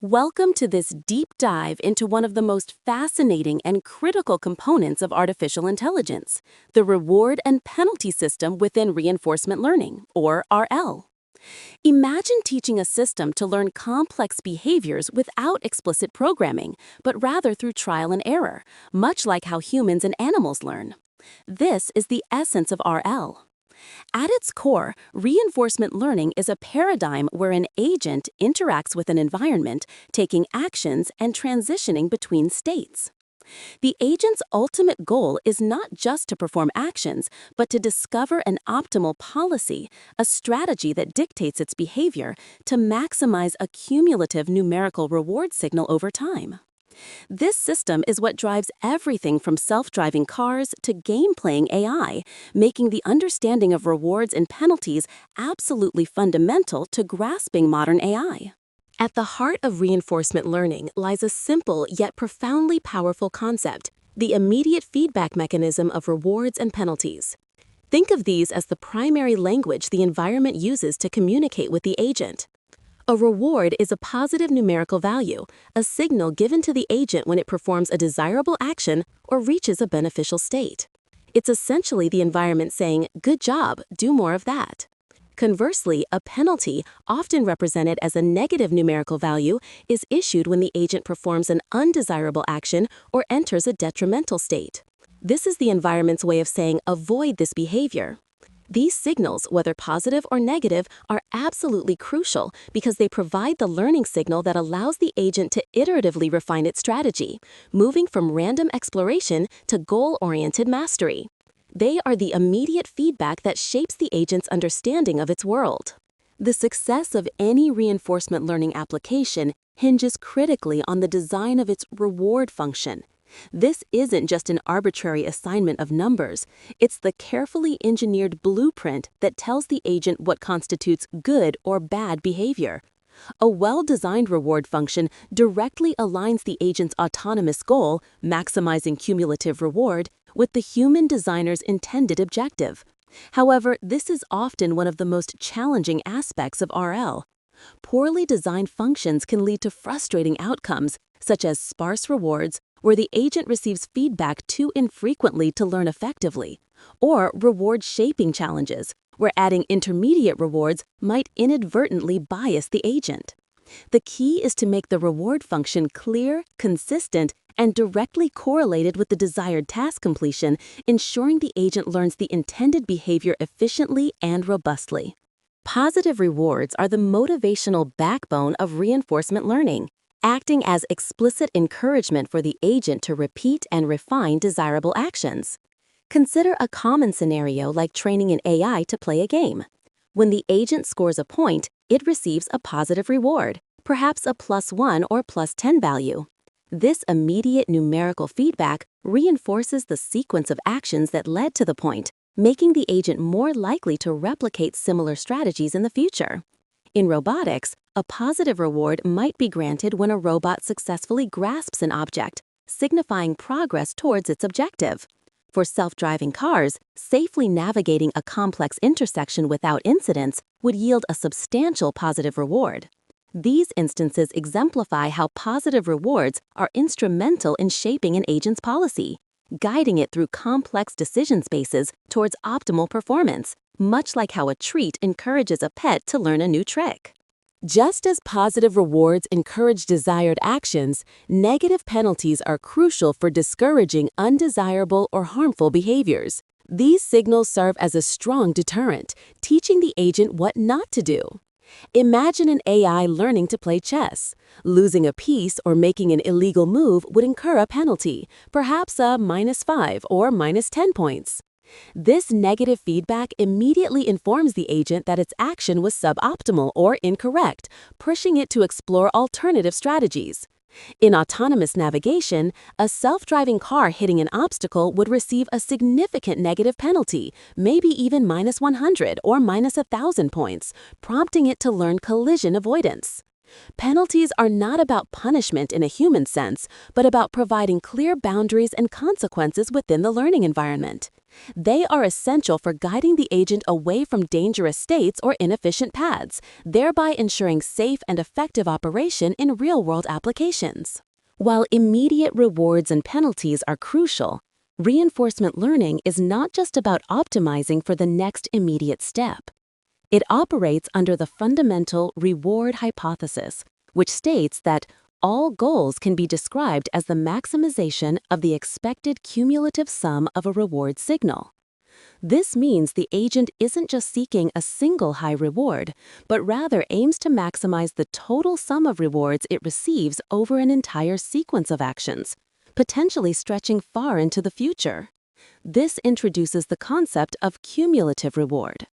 Welcome to this deep dive into one of the most fascinating and critical components of artificial intelligence, the reward and penalty system within reinforcement learning, or RL. Imagine teaching a system to learn complex behaviors without explicit programming, but rather through trial and error, much like how humans and animals learn. This is the essence of RL. At its core, reinforcement learning is a paradigm where an agent interacts with an environment, taking actions and transitioning between states. The agent's ultimate goal is not just to perform actions, but to discover an optimal policy, a strategy that dictates its behavior to maximize a cumulative numerical reward signal over time. This system is what drives everything from self-driving cars to game-playing AI, making the understanding of rewards and penalties absolutely fundamental to grasping modern AI. At the heart of reinforcement learning lies a simple yet profoundly powerful concept, the immediate feedback mechanism of rewards and penalties. Think of these as the primary language the environment uses to communicate with the agent. A reward is a positive numerical value, a signal given to the agent when it performs a desirable action or reaches a beneficial state. It's essentially the environment saying, "Good job, do more of that." Conversely, a penalty, often represented as a negative numerical value, is issued when the agent performs an undesirable action or enters a detrimental state. This is the environment's way of saying, "Avoid this behavior." These signals, whether positive or negative, are absolutely crucial because they provide the learning signal that allows the agent to iteratively refine its strategy, moving from random exploration to goal-oriented mastery. They are the immediate feedback that shapes the agent's understanding of its world. The success of any reinforcement learning application hinges critically on the design of its reward function. This isn't just an arbitrary assignment of numbers, it's the carefully engineered blueprint that tells the agent what constitutes good or bad behavior. A well-designed reward function directly aligns the agent's autonomous goal, maximizing cumulative reward, with the human designer's intended objective. However, this is often one of the most challenging aspects of RL. Poorly designed functions can lead to frustrating outcomes, such as sparse rewards, where the agent receives feedback too infrequently to learn effectively, or reward-shaping challenges, where adding intermediate rewards might inadvertently bias the agent. The key is to make the reward function clear, consistent, and directly correlated with the desired task completion, ensuring the agent learns the intended behavior efficiently and robustly. Positive rewards are the motivational backbone of reinforcement learning, acting as explicit encouragement for the agent to repeat and refine desirable actions. Consider a common scenario like training an AI to play a game. When the agent scores a point, it receives a positive reward, perhaps a +1 or +10 value. This immediate numerical feedback reinforces the sequence of actions that led to the point, making the agent more likely to replicate similar strategies in the future. In robotics, a positive reward might be granted when a robot successfully grasps an object, signifying progress towards its objective. For self-driving cars, safely navigating a complex intersection without incidents would yield a substantial positive reward. These instances exemplify how positive rewards are instrumental in shaping an agent's policy, guiding it through complex decision spaces towards optimal performance, much like how a treat encourages a pet to learn a new trick. Just as positive rewards encourage desired actions, negative penalties are crucial for discouraging undesirable or harmful behaviors. These signals serve as a strong deterrent, teaching the agent what not to do. Imagine an AI learning to play chess. Losing a piece or making an illegal move would incur a penalty, perhaps a -5 or -10 points. This negative feedback immediately informs the agent that its action was suboptimal or incorrect, pushing it to explore alternative strategies. In autonomous navigation, a self-driving car hitting an obstacle would receive a significant negative penalty, maybe even -100 or -1,000 points, prompting it to learn collision avoidance. Penalties are not about punishment in a human sense, but about providing clear boundaries and consequences within the learning environment. They are essential for guiding the agent away from dangerous states or inefficient paths, thereby ensuring safe and effective operation in real-world applications. While immediate rewards and penalties are crucial, reinforcement learning is not just about optimizing for the next immediate step. It operates under the fundamental reward hypothesis, which states that all goals can be described as the maximization of the expected cumulative sum of a reward signal. This means the agent isn't just seeking a single high reward, but rather aims to maximize the total sum of rewards it receives over an entire sequence of actions, potentially stretching far into the future. This introduces the concept of cumulative reward.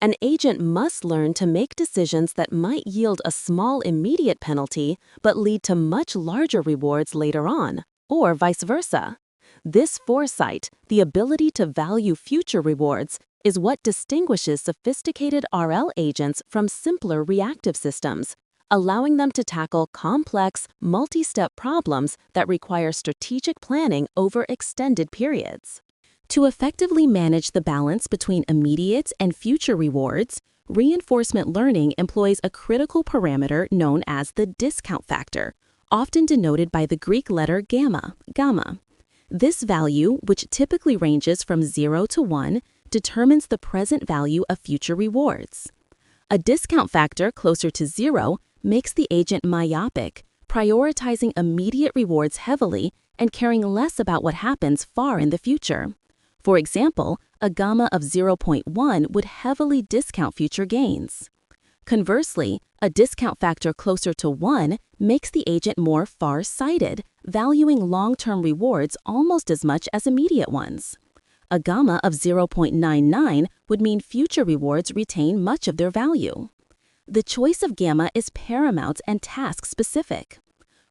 An agent must learn to make decisions that might yield a small immediate penalty but lead to much larger rewards later on, or vice versa. This foresight, the ability to value future rewards, is what distinguishes sophisticated RL agents from simpler reactive systems, allowing them to tackle complex, multi-step problems that require strategic planning over extended periods. To effectively manage the balance between immediate and future rewards, reinforcement learning employs a critical parameter known as the discount factor, often denoted by the Greek letter gamma. This value, which typically ranges from 0 to 1, determines the present value of future rewards. A discount factor closer to 0 makes the agent myopic, prioritizing immediate rewards heavily and caring less about what happens far in the future. For example, a gamma of 0.1 would heavily discount future gains. Conversely, a discount factor closer to 1 makes the agent more far-sighted, valuing long-term rewards almost as much as immediate ones. A gamma of 0.99 would mean future rewards retain much of their value. The choice of gamma is paramount and task-specific.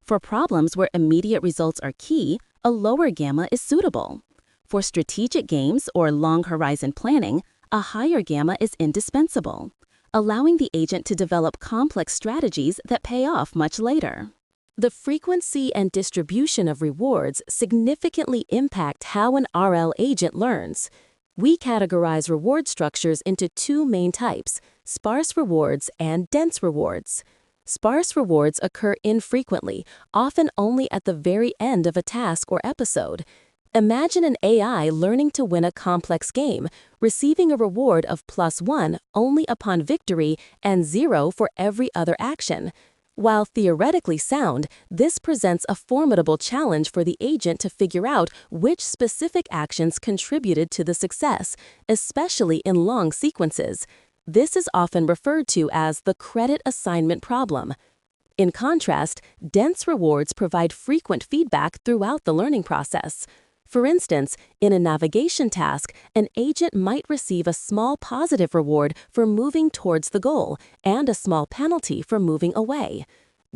For problems where immediate results are key, a lower gamma is suitable. For strategic games or long-horizon planning, a higher gamma is indispensable, allowing the agent to develop complex strategies that pay off much later. The frequency and distribution of rewards significantly impact how an RL agent learns. We categorize reward structures into two main types: sparse rewards and dense rewards. Sparse rewards occur infrequently, often only at the very end of a task or episode. Imagine an AI learning to win a complex game, receiving a reward of +1 only upon victory and 0 for every other action. While theoretically sound, this presents a formidable challenge for the agent to figure out which specific actions contributed to the success, especially in long sequences. This is often referred to as the credit assignment problem. In contrast, dense rewards provide frequent feedback throughout the learning process. For instance, in a navigation task, an agent might receive a small positive reward for moving towards the goal and a small penalty for moving away.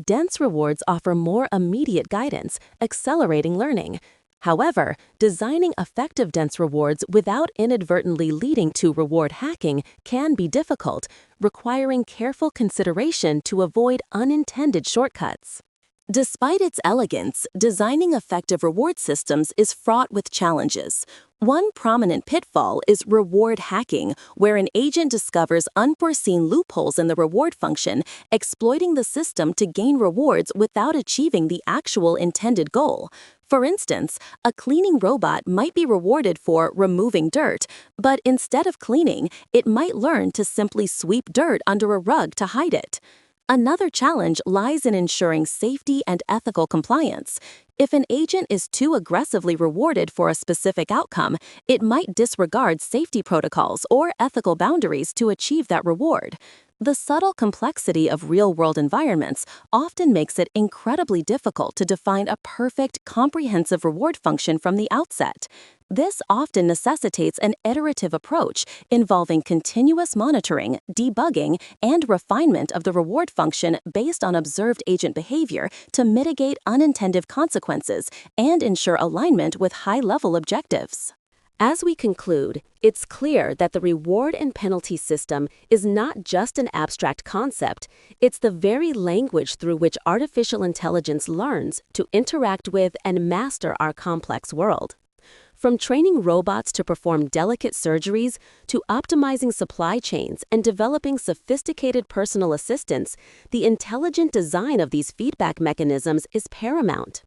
Dense rewards offer more immediate guidance, accelerating learning. However, designing effective dense rewards without inadvertently leading to reward hacking can be difficult, requiring careful consideration to avoid unintended shortcuts. Despite its elegance, designing effective reward systems is fraught with challenges. One prominent pitfall is reward hacking, where an agent discovers unforeseen loopholes in the reward function, exploiting the system to gain rewards without achieving the actual intended goal. For instance, a cleaning robot might be rewarded for removing dirt, but instead of cleaning, it might learn to simply sweep dirt under a rug to hide it. Another challenge lies in ensuring safety and ethical compliance. If an agent is too aggressively rewarded for a specific outcome, it might disregard safety protocols or ethical boundaries to achieve that reward. The subtle complexity of real-world environments often makes it incredibly difficult to define a perfect, comprehensive reward function from the outset. This often necessitates an iterative approach involving continuous monitoring, debugging, and refinement of the reward function based on observed agent behavior to mitigate unintended consequences and ensure alignment with high-level objectives. As we conclude, it's clear that the reward and penalty system is not just an abstract concept, it's the very language through which artificial intelligence learns to interact with and master our complex world. From training robots to perform delicate surgeries, to optimizing supply chains and developing sophisticated personal assistants, the intelligent design of these feedback mechanisms is paramount.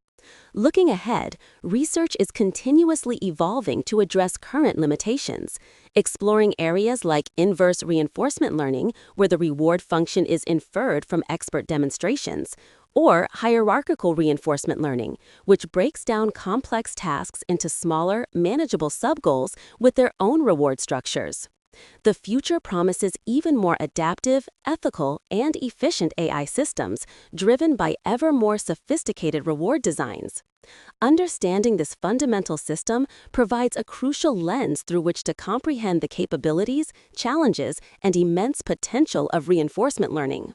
Looking ahead, research is continuously evolving to address current limitations, exploring areas like inverse reinforcement learning, where the reward function is inferred from expert demonstrations, or hierarchical reinforcement learning, which breaks down complex tasks into smaller, manageable sub-goals with their own reward structures. The future promises even more adaptive, ethical, and efficient AI systems driven by ever more sophisticated reward designs. Understanding this fundamental system provides a crucial lens through which to comprehend the capabilities, challenges, and immense potential of reinforcement learning.